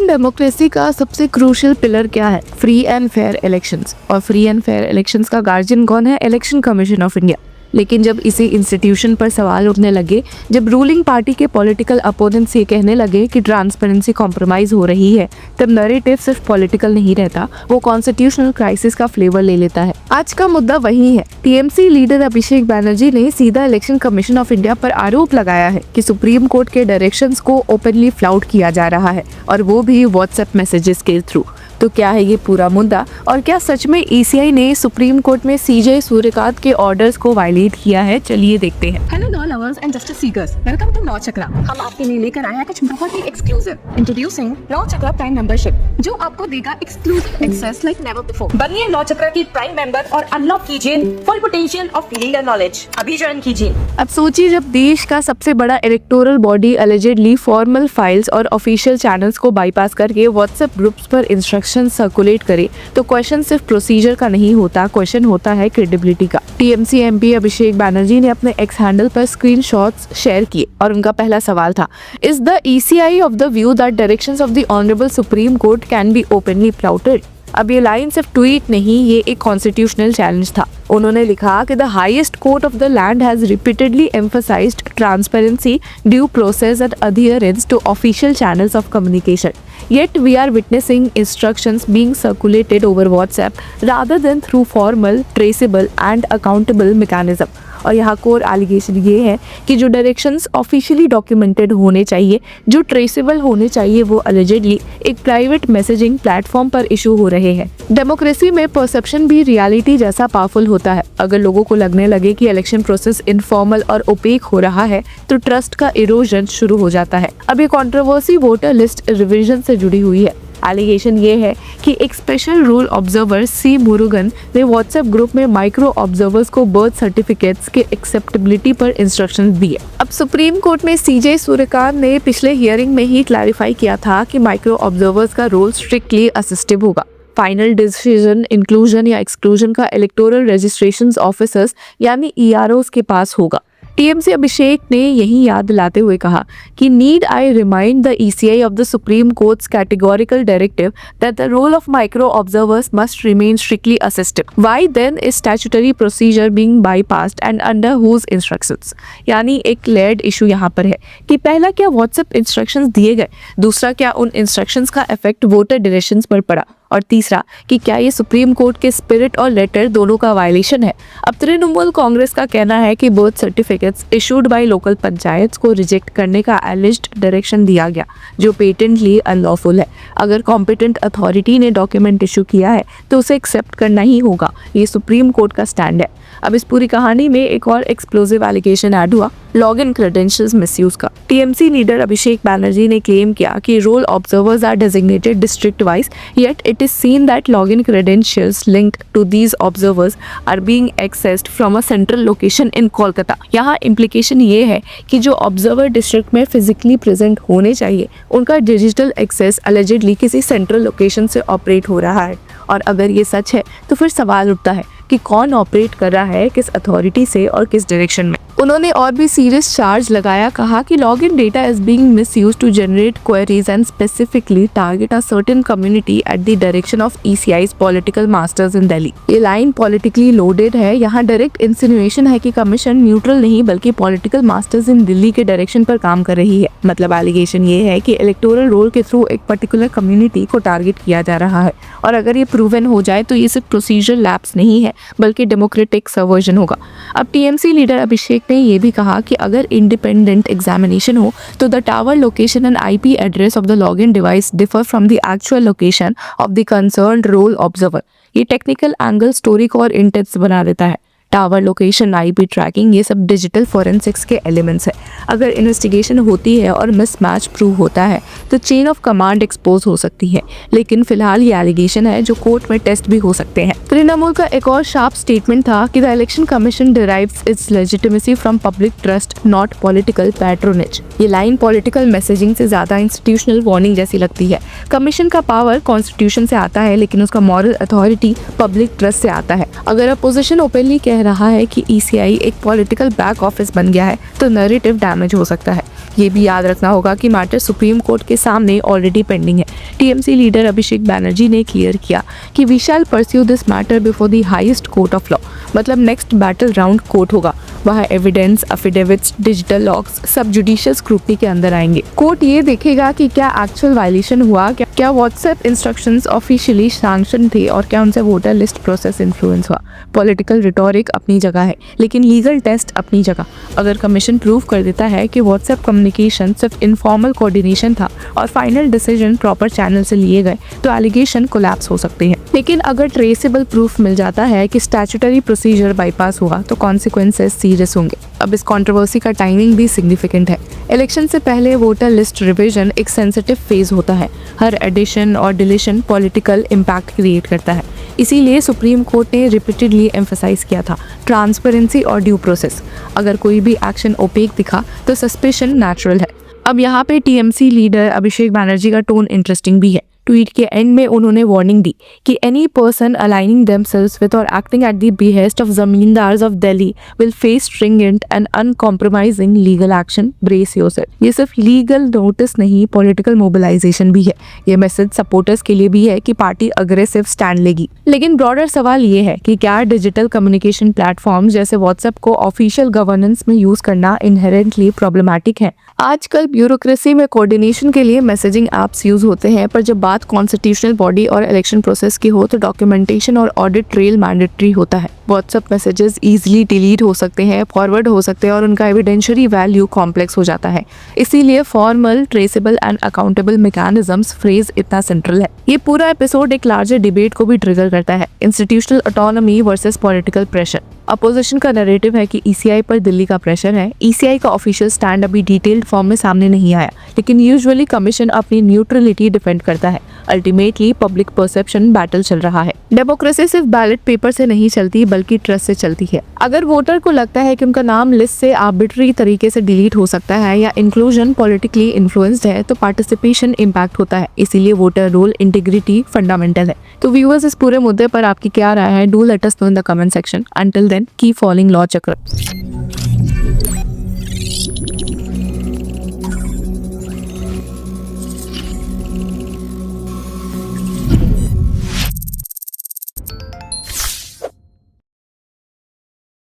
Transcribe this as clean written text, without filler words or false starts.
Indian democracy का सबसे crucial pillar क्या है? Free and fair elections. और फ्री एंड फेयर इलेक्शंस का गार्जियन कौन है? Election commission of India. लेकिन जब इसी इंस्टीट्यूशन पर सवाल उठने लगे, जब रूलिंग पार्टी के पॉलिटिकल अपोनेंट्स ये कहने लगे कि ट्रांसपेरेंसी कॉम्प्रोमाइज हो रही है, तब नैरेटिव सिर्फ पॉलिटिकल नहीं रहता, वो कॉन्स्टिट्यूशनल क्राइसिस का फ्लेवर ले लेता है। आज का मुद्दा वही है। टीएमसी लीडर अभिषेक बैनर्जी ने सीधा इलेक्शन कमीशन ऑफ इंडिया पर आरोप लगाया है कि सुप्रीम कोर्ट के डायरेक्शंस को ओपनली फ्लाउट किया जा रहा है, और वो भी व्हाट्सएप मैसेजेस के थ्रू। तो क्या है ये पूरा मुद्दा, और क्या सच में ईसीआई ने सुप्रीम कोर्ट में सीजे सूर्यकांत के ऑर्डर्स को वायलेट किया है? चलिए देखते हैं। Hello law lovers and justice seekers, welcome to law Chakra. हम आपके लिए लेकर आए हैं कुछ बहुत ही exclusive. Introducing law Chakra prime membership, जो आपको देगा exclusive access like never before. बनिए लॉ चक्रा की प्राइम मेंबर और अनलॉक कीजिए full potential of legal knowledge. अभी ज्वाइन कीजिए। अब सोचिए, जब देश का सबसे बड़ा electoral body allegedly formal files और ऑफिशियल चैनल्स को बाईपास करके व्हाट्सएप ग्रुप्स पर इंस्ट्रक्शन सर्कुलेट करे, तो क्वेश्चन सिर्फ प्रोसीजर का नहीं होता, क्वेश्चन होता है क्रेडिबिलिटी का। टीएमसी एमपी अभिषेक बैनर्जी ने अपने एक्स हैंडल पर स्क्रीनशॉट्स शेयर किए, और उनका पहला सवाल था, is the ECI of the view that directions of the honourable supreme court can be openly flouted? अब ये लाइन सिर्फ ट्वीट नहीं, ये एक कॉन्स्टिट्यूशनल चैलेंज था। उन्होंने लिखा कि the highest court of the land has repeatedly emphasised transparency, due process and adherence to official channels of communication. Yet we are witnessing instructions being circulated over WhatsApp rather than through formal, traceable and accountable mechanism. और यहाँ core allegation ये है कि जो directions officially documented होने चाहिए, जो traceable होने चाहिए, वो अलिजेडली एक प्राइवेट मैसेजिंग प्लेटफॉर्म पर इशू हो रहे हैं। डेमोक्रेसी में परसेप्शन भी रियलिटी जैसा पावरफुल होता है। अगर लोगों को लगने लगे कि इलेक्शन प्रोसेस इनफॉर्मल और ओपेक हो रहा है, तो ट्रस्ट का इरोजन शुरू हो जाता है। अब ये कंट्रोवर्सी वोटर लिस्ट रिवीजन से जुड़ी हुई है। एलिगेशन ये है कि एक स्पेशल रूल ऑब्जर्वर सी मुरुगन ने व्हाट्सएप ग्रुप में माइक्रो ऑब्जर्वर्स को बर्थ सर्टिफिकेट्स के एक्सेप्टेबिलिटी पर इंस्ट्रक्शंस दिए। अब सुप्रीम कोर्ट में सीजे सूर्यकांत ने पिछले हियरिंग में ही क्लैरिफाई किया था कि माइक्रो ऑब्जर्वर्स का रोल स्ट्रिक्टली असिस्टिव होगा। फाइनल डिसीजन इंक्लूजन या एक्सक्लूजन का इलेक्टोरल रजिस्ट्रेशन ऑफिसर्स यानी ईआरओस के पास होगा। टीएमसी अभिषेक ने यही याद दिलाते हुए कहा कि need I remind the ECI of the supreme court's categorical directive that the role of micro observers must remain strictly assistive. Why then is statutory procedure being bypassed and under whose instructions? यानी एक layered issue यहाँ पर है कि पहला, क्या WhatsApp instructions दिए गए? दूसरा, क्या उन इंस्ट्रक्शंस का इफेक्ट वोटर डायरेक्शंस पर पड़ा? और तीसरा कि क्या ये सुप्रीम कोर्ट के स्पिरिट और लेटर दोनों का वायलेशन है? अब तृणमूल कांग्रेस का कहना है कि birth certificates issued by local panchayat को रिजेक्ट करने का एलिज्ड डायरेक्शन दिया गया, जो पेटेंटली अनलॉफुल है। अगर कॉम्पिटेंट अथॉरिटी ने डॉक्यूमेंट इशू किया है तो उसे एक्सेप्ट करना ही होगा, ये सुप्रीम कोर्ट का स्टैंड है। अब इस पूरी कहानी में एक और एक्सप्लोजिव एलिगेशन ऐड हुआ, लॉगिन क्रेडेंशियल्स मिसयूज का। टीएमसी लीडर अभिषेक बैनर्जी ने क्लेम किया कि role observers are designated district wise, yet it is seen that login credentials linked to these observers are being accessed from a central location in Kolkata. यहाँ implication ये है कि जो observer district में physically present होने चाहिए, उनका digital access allegedly किसी सेंट्रल लोकेशन से ऑपरेट हो रहा है। और अगर ये सच है तो फिर सवाल उठता है कि कौन ऑपरेट कर रहा है, किस अथॉरिटी से और किस डायरेक्शन में। उन्होंने और भी सीरियस चार्ज लगाया, कहा कि login data is being misused to generate queries and specifically target a certain community at the direction of ECI's political masters in Delhi. ये लाइन पॉलिटिकली लोडेड है। यहाँ डायरेक्ट इंसिनुएशन है कि कमीशन न्यूट्रल नहीं बल्कि पॉलिटिकल मास्टर्स इन दिल्ली के direction पर काम कर रही है। मतलब एलिगेशन ये है कि इलेक्टोरल रोल के थ्रू एक पर्टिकुलर कम्युनिटी को टारगेट किया जा रहा है, और अगर ये प्रूवन हो जाए तो ये सिर्फ प्रोसीजर लैप्स नहीं है बल्कि डेमोक्रेटिक सबवर्जन होगा। अब टीएमसी लीडर अभिषेक ने ये भी कहा कि अगर इंडिपेंडेंट एग्जामिनेशन हो तो the tower location and IP address of the login device differ from the actual location of the concerned role observer. ये टेक्निकल एंगल स्टोरी को और इंटेंस बना देता है। टावर लोकेशन, आईपी ट्रैकिंग, ये सब डिजिटल फॉरेंसिक्स के एलिमेंट्स है। अगर इन्वेस्टिगेशन होती है और मिसमैच प्रूव होता है तो चेन ऑफ कमांड एक्सपोज हो सकती है, लेकिन फिलहाल ये एलिगेशन है जो कोर्ट में टेस्ट भी हो सकते हैं। तृणमूल का एक और शार्प स्टेटमेंट था कि the election commission derives it's legitimacy from public trust, not political patronage. ये लाइन पॉलिटिकल मैसेजिंग से ज्यादा इंस्टीट्यूशनल वार्निंग जैसी लगती है। कमीशन का पावर कॉन्स्टिट्यूशन से आता है, लेकिन उसका मॉरल अथॉरिटी पब्लिक ट्रस्ट से आता है। अगर अपोजिशन ओपनली कह रहा है कि ईसीआई एक पॉलिटिकल बैक ऑफिस बन गया है तो नैरेटिव डैमेज हो सकता है, ये भी याद रखना होगा कि मैटर सुप्रीम कोर्ट के सामने ऑलरेडी पेंडिंग है। टीएमसी लीडर अभिषेक बैनर्जी ने क्लियर किया कि we shall pursue this matter before the highest court of law, मतलब नेक्स्ट बैटल राउंड कोर्ट होगा, वहाँ एविडेंस, अफिडेविट्स, डिजिटल लॉग्स सब जुडिशियल स्क्रूटनी के अंदर आएंगे। कोर्ट ये देखेगा कि क्या एक्चुअल वायलेशन हुआ, क्या व्हाट्सएप इंस्ट्रक्शंस ऑफिशियली सैंक्शन थे और क्या उनसे वोटर लिस्ट प्रोसेस इन्फ्लुएंस हुआ। पॉलिटिकल रिटोरिक अपनी जगह है, लेकिन लीगल टेस्ट अपनी जगह। अगर कमीशन प्रूव कर देता है कि व्हाट्सएप कम्युनिकेशन सिर्फ इनफॉर्मल कोऑर्डिनेशन था और फाइनल डिसीजन प्रॉपर चैनल से लिए गए, तो एलिगेशन कोलैप्स हो सकते हैं। लेकिन अगर ट्रेसेबल प्रूफ मिल जाता है कि स्टैट्यूटरी प्रोसीजर बाईपास हुआ, तो कॉन्सिक्वेंसेस सीरियस होंगे। अब इस कंट्रोवर्सी का टाइमिंग भी सिग्निफिकेंट है। इलेक्शन से पहले वोटर लिस्ट रिवीजन एक सेंसिटिव फेज होता है। हर एडिशन और डिलीशन पॉलिटिकल इम्पैक्ट क्रिएट करता है। इसीलिए सुप्रीम कोर्ट ने रिपीटेडली एम्फसाइज किया था ट्रांसपेरेंसी और ड्यू प्रोसेस। अगर कोई भी एक्शन ओपेक दिखा तो सस्पेशन नेचुरल है। अब यहाँ पे टीएमसी लीडर अभिषेक बैनर्जी का टोन इंटरेस्टिंग भी है। ट्वीट के एंड में उन्होंने वार्निंग दी कि any person aligning themselves with और acting at the behest of zamindars of Delhi will face stringent and uncompromising legal action, brace yourself. ये सिर्फ लीगल नोटिस नहीं, पॉलिटिकल मोबिलाइजेशन भी है। ये मैसेज सपोर्टर्स के लिए भी है कि पार्टी अग्रेसिव स्टैंड लेगी। लेकिन ब्रॉडर सवाल ये है कि क्या डिजिटल कम्युनिकेशन प्लेटफॉर्म जैसे व्हाट्सएप को ऑफिशियल गवर्नेंस में यूज करना इनहेरेंटली प्रॉब्लमैटिक है। आजकल ब्यूरोक्रेसी में कोऑर्डिनेशन के लिए मैसेजिंग एप्स यूज होते हैं, पर जब बात कॉन्स्टिट्यूशनल बॉडी और इलेक्शन प्रोसेस की हो तो डॉक्यूमेंटेशन और ऑडिट ट्रेल मैंडेटरी होता है। व्हाट्सएप मैसेजेस इजीली डिलीट हो सकते हैं, फॉरवर्ड हो सकते हैं और उनका एविडेंशियरी वैल्यू कॉम्प्लेक्स हो जाता है। इसीलिए formal, traceable and accountable mechanisms phrase इतना सेंट्रल है। ये पूरा एपिसोड एक लार्जर डिबेट को भी ट्रिगर करता है, institutional autonomy versus political pressure. Opposition का नैरेटिव है कि ईसीआई पर दिल्ली का प्रेशर है। ईसीआई का ऑफिशियल स्टैंड अभी डिटेल्ड फॉर्म में सामने नहीं आया, लेकिन यूजुअली कमीशन अपनी न्यूट्रलिटी डिफेंड करता है। अल्टीमेटली पब्लिक परसेप्शन बैटल चल रहा है। डेमोक्रेसी सिर्फ बैलेट पेपर से नहीं चलती, बल्कि ट्रस्ट से चलती है। अगर वोटर को लगता है कि उनका नाम लिस्ट से आर्बिट्री तरीके से डिलीट हो सकता है या इंक्लूजन पॉलिटिकली इन्फ्लुएंस्ड है, तो पार्टिसिपेशन इम्पैक्ट होता है। इसीलिए वोटर रोल इंटीग्रिटी फंडामेंटल है। तो व्यूअर्स, इस पूरे मुद्दे पर आपकी क्या राय है? Do let us know in the comment section. Until then, keep following Law चक्र।